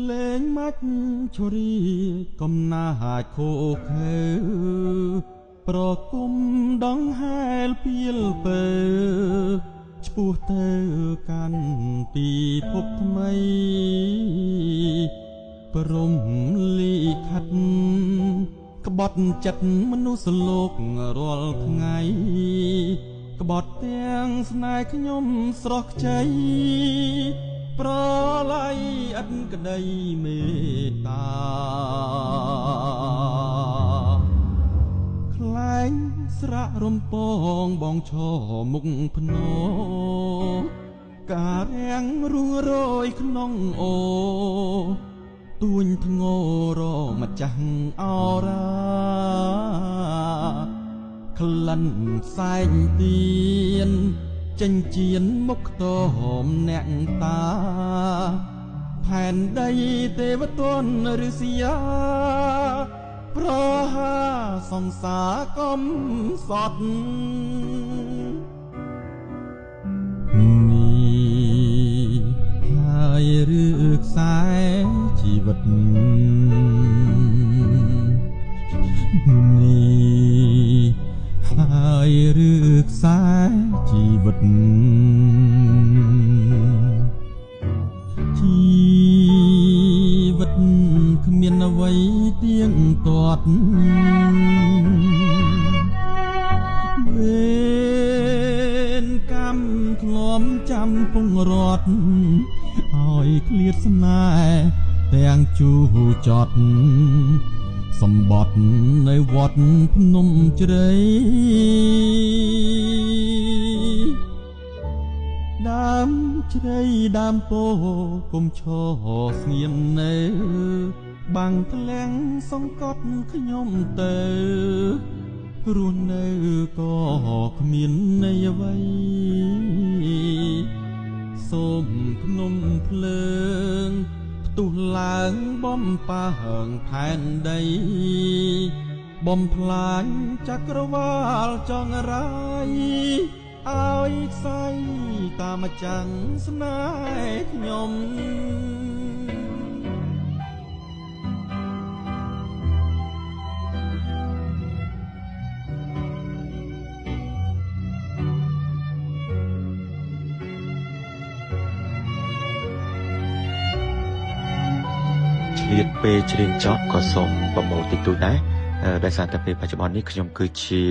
លេងមាច់ឈរីកំណាចខូខើប្រគុំដងហែលពីលពើឆ្ពោះទៅកាន់ពីភពថ្មីព្រមលីខិតក្បត់ចិត្តមនុស្សលោករាល់ថ្ងៃក្បត់ទាំងស្នេហ៍ខ្ញុំស្រស់ខ្ចីប្រឡ័យឥតក្តីមេត្តាខ្លែងស្រៈរំពងបងឈរមុខភ្នំការរាំងរួងរយក្នុងអូទួញធ្ងរម្ចាស់អរាក្លិនផ្សែងទៀនចិញ្ចៀនមុខខ្ទមអ្នកតាផែនដីទេវទនឫស្សយាប្រហាសង្សារកំសត់នេះហើយឬខ្សែជីវិតនេះហើយឬខ្សែជីវិតជីវិតគ្មានអ្វីទៀងទាត់វេនកម្មធ្លាប់ចាំពងរត់ឲ្យឃ្លាតស្នេហ៍ទាំងជូរចត់សម្បត្តិនៅវត្តភ្នំជ្រៃដើមជ្រៃដើមពោគុំឈរស្ងៀមនៅបាំងធ្លាំងសង្កត់ខ្ញុំទៅរស់នៅក៏គ្មានន័យអ្វីសូមភ្នំភ្លើងផ្ទុះឡើងបំប៉ាហងផែនដីបំផ្លាញចក្រវាលចងរាយឲ្យខ្សែតាមចាំងស្នេហ៍ខ្ញុំឆ្លៀតពេលច្រៀងចប់ក៏សូមប្រមូលតិចតួចដែរដោយសារតែពេលបច្ចុប្បន្ននេះខ្ញុំគឺជា